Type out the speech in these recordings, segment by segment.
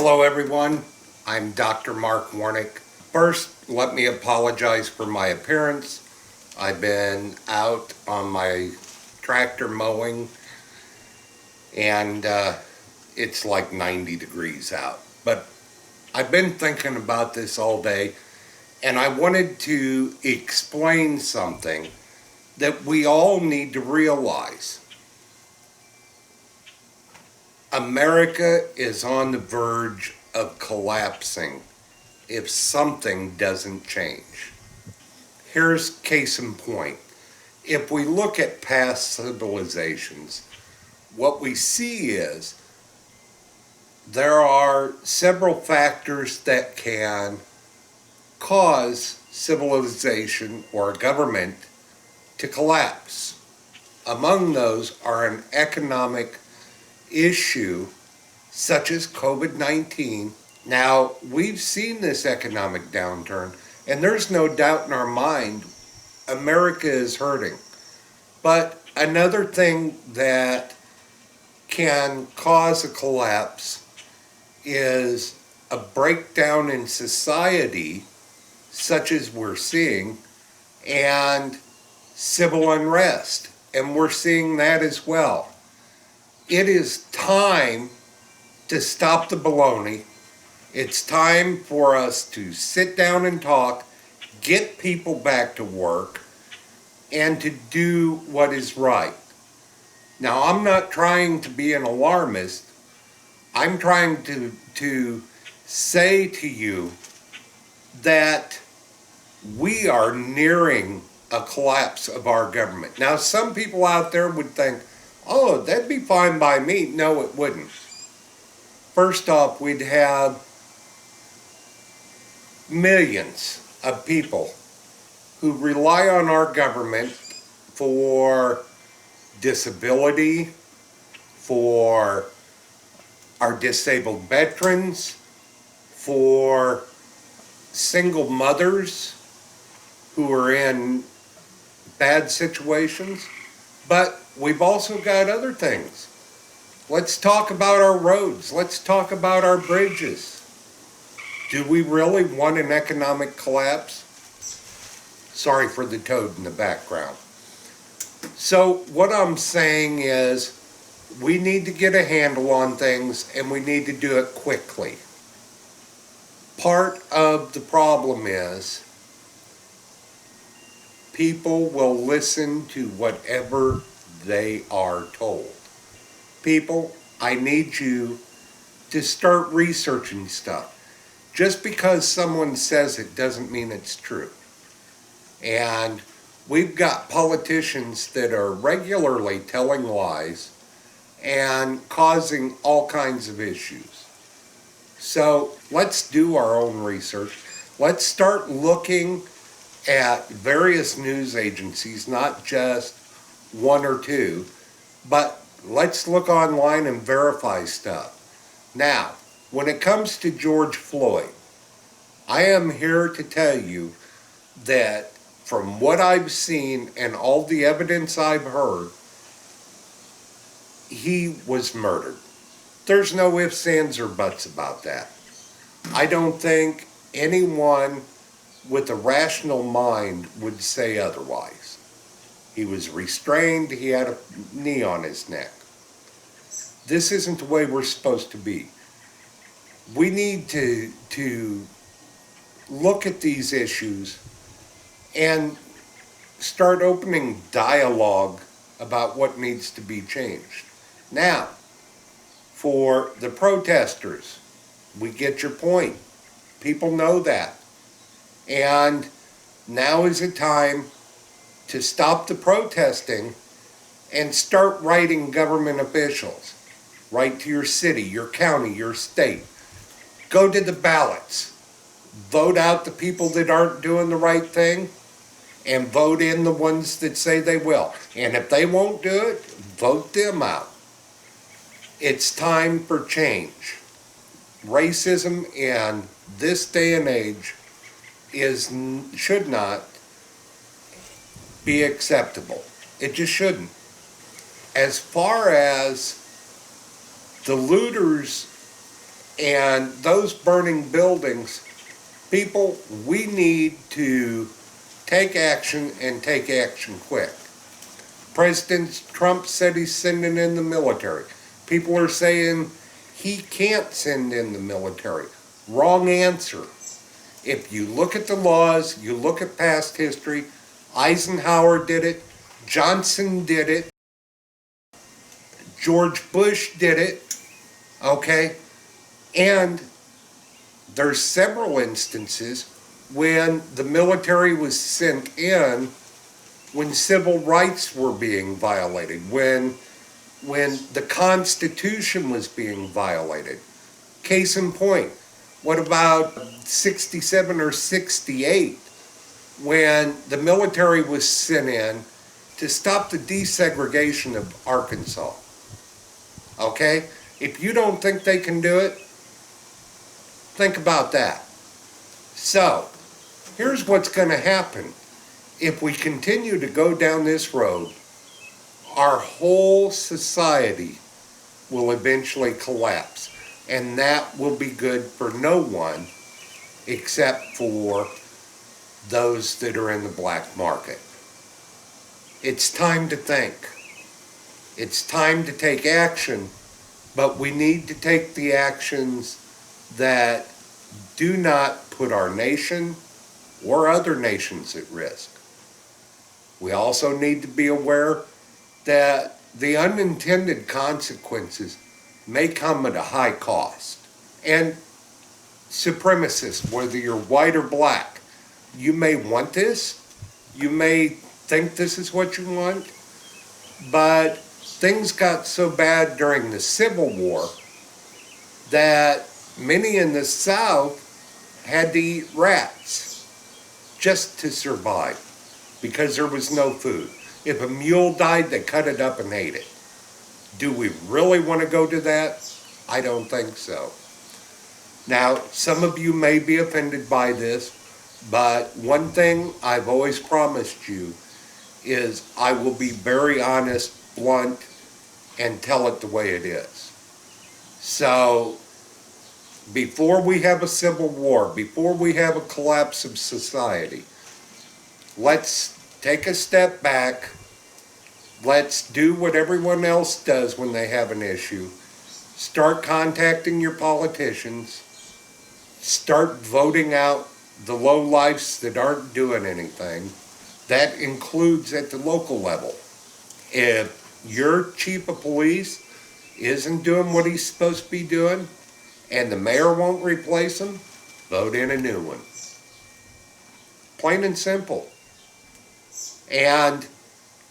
Hello everyone, I'm Dr. Mark Warnick. First, let me apologize for my appearance. I've been out on my tractor mowing and it's like 90 degrees out. But I've been thinking about this all day and I wanted to explain something that we all need to realize. America is on the verge of collapsing if something doesn't change. Here's case in point. If we look at past civilizations, what we see is there are several factors that can cause civilization or a government to collapse. Among those are an economic issue such as COVID-19. Now, we've seen this economic downturn, and there's no doubt in our mind America is hurting. But another thing that can cause a collapse is a breakdown in society, such as we're seeing, and civil unrest. And we're seeing that as well. It is time to stop the baloney. It's time for us to sit down and talk, get people back to work, and to do what is right. Now, I'm not trying to be an alarmist. I'm trying to say to you that we are nearing a collapse of our government. Now, some people out there would think, oh, that'd be fine by me. No, it wouldn't. First off, we'd have millions of people who rely on our government for disability, for our disabled veterans, for single mothers who are in bad situations. But we've also got other things. Let's talk about our roads. Let's talk about our bridges. Do we really want an economic collapse? Sorry for the toad in the background. So what I'm saying is we need to get a handle on things and we need to do it quickly. Part of the problem is people will listen to whatever they are told. People, I need you to start researching stuff. Just because someone says it doesn't mean it's true. And we've got politicians that are regularly telling lies and causing all kinds of issues. So let's do our own research. Let's start looking at various news agencies, not just one or two, but let's look online and verify stuff. Now, when it comes to George Floyd, I am here to tell you that from what I've seen and all the evidence I've heard, he was murdered. There's no ifs, ands, or buts about that. I don't think anyone with a rational mind would say otherwise. He was restrained, he had a knee on his neck. This isn't the way we're supposed to be. We need to look at these issues and start opening dialogue about what needs to be changed. Now, for the protesters, we get your point. People know that. And now is the time to stop the protesting and start writing government officials. Write to your city, your county, your state. Go to the ballots. Vote out the people that aren't doing the right thing and vote in the ones that say they will. And if they won't do it, vote them out. It's time for change. Racism in this day and age should not be acceptable. It just shouldn't. As far as the looters And those burning buildings, people, we need to take action and take action quick. President Trump said he's sending in the military. People are saying he can't send in the military. Wrong answer. If you look at the laws, you look at past history, Eisenhower did it, Johnson did it, George Bush did it, okay? And there's several instances when the military was sent in when civil rights were being violated, when the Constitution was being violated. Case in point, what about 67 or 68 when the military was sent in to stop the desegregation of Arkansas? Okay? If you don't think they can do it, think about that. So, here's what's going to happen. If we continue to go down this road, our whole society will eventually collapse. And that will be good for no one except for those that are in the black market. It's time to think. It's time to take action, but we need to take the actions that do not put our nation or other nations at risk. We also need to be aware that the unintended consequences may come at a high cost. And supremacists, whether you're white or black, you may want this, you may think this is what you want, but things got so bad during the Civil War that many in the South had to eat rats just to survive because there was no food. If a mule died, they cut it up and ate it. Do we really want to go to that? I don't think so. Now, some of you may be offended by this, but one thing I've always promised you is I will be very honest, blunt, and tell it the way it is. So, before we have a civil war, before we have a collapse of society, let's take a step back. Let's do what everyone else does when they have an issue. Start contacting your politicians. Start voting out the lowlifes that aren't doing anything. That includes at the local level. If your chief of police isn't doing what he's supposed to be doing, and the mayor won't replace him, vote in a new one. Plain and simple. And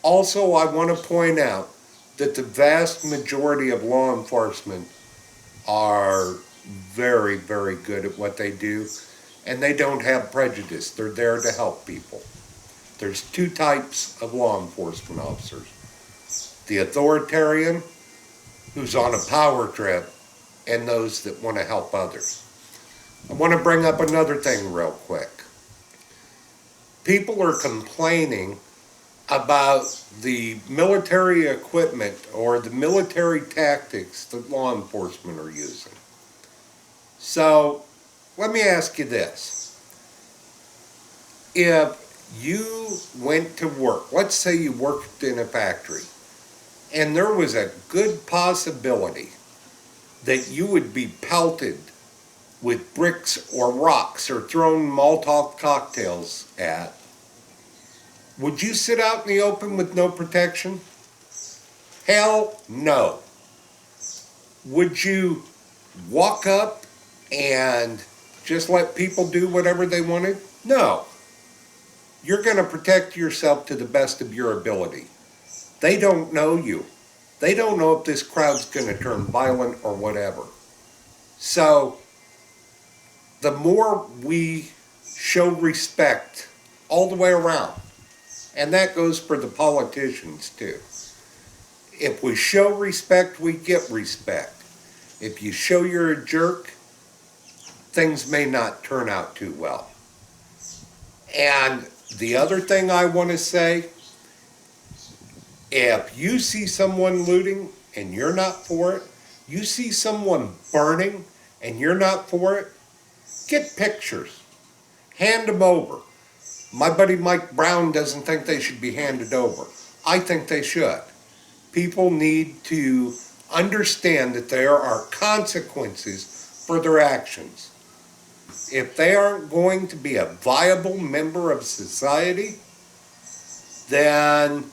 also, I want to point out that the vast majority of law enforcement are very, very good at what they do, and they don't have prejudice. They're there to help people. There's two types of law enforcement officers. The authoritarian, who's on a power trip, and those that want to help others. I want to bring up another thing real quick. People are complaining about the military equipment or the military tactics that law enforcement are using. So, let me ask you this. If you went to work, let's say you worked in a factory, and there was a good possibility that you would be pelted with bricks or rocks or thrown Molotov cocktails at, would you sit out in the open with no protection? Hell no. Would you walk up and just let people do whatever they wanted? No. You're going to protect yourself to the best of your ability. They don't know you. They don't know if this crowd's going to turn violent or whatever. So, the more we show respect all the way around, and that goes for the politicians too. If we show respect, we get respect. If you show you're a jerk, things may not turn out too well. And the other thing I want to say, if you see someone looting and you're not for it, you see someone burning and you're not for it, get pictures. Hand them over. My buddy Mike Brown doesn't think they should be handed over. I think they should. People need to understand that there are consequences for their actions. If they aren't going to be a viable member of society, then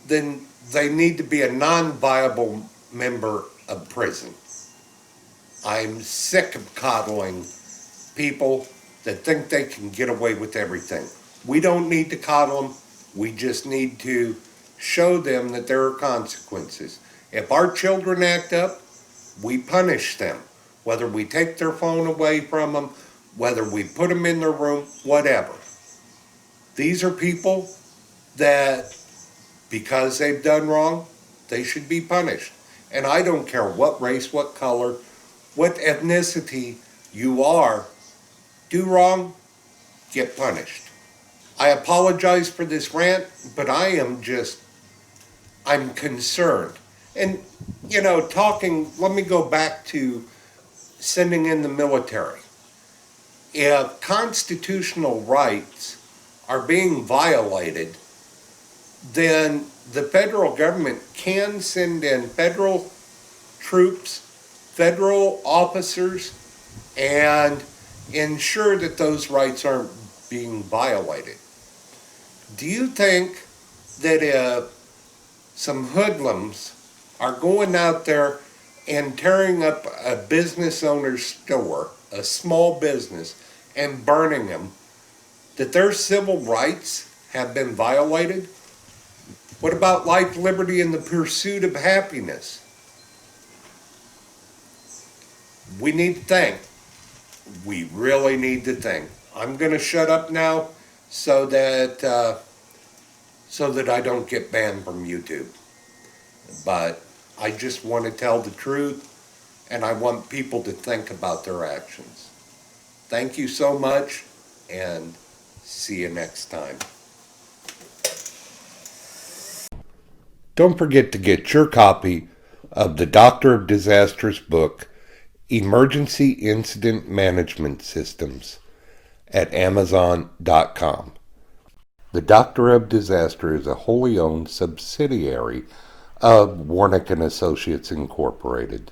then they need to be a non-viable member of prison. I'm sick of coddling people that think they can get away with everything. We don't need to coddle them. We just need to show them that there are consequences. If our children act up, we punish them. Whether we take their phone away from them, whether we put them in their room, whatever. These are people that, because they've done wrong, they should be punished. And I don't care what race, what color, what ethnicity you are, do wrong, get punished. I apologize for this rant, but I'm concerned. And, let me go back to sending in the military. If constitutional rights are being violated, then the federal government can send in federal troops, federal officers, and ensure that those rights aren't being violated. Do you think that if some hoodlums are going out there and tearing up a business owner's store, a small business, and burning them, that their civil rights have been violated? What about life, liberty, and the pursuit of happiness? We need to think. We really need to think. I'm going to shut up now so that I don't get banned from YouTube. But I just want to tell the truth, and I want people to think about their actions. Thank you so much, and see you next time. Don't forget to get your copy of the Doctor of Disasters book, Emergency Incident Management Systems, at Amazon.com. The Doctor of Disaster is a wholly owned subsidiary of Warnick & Associates Incorporated.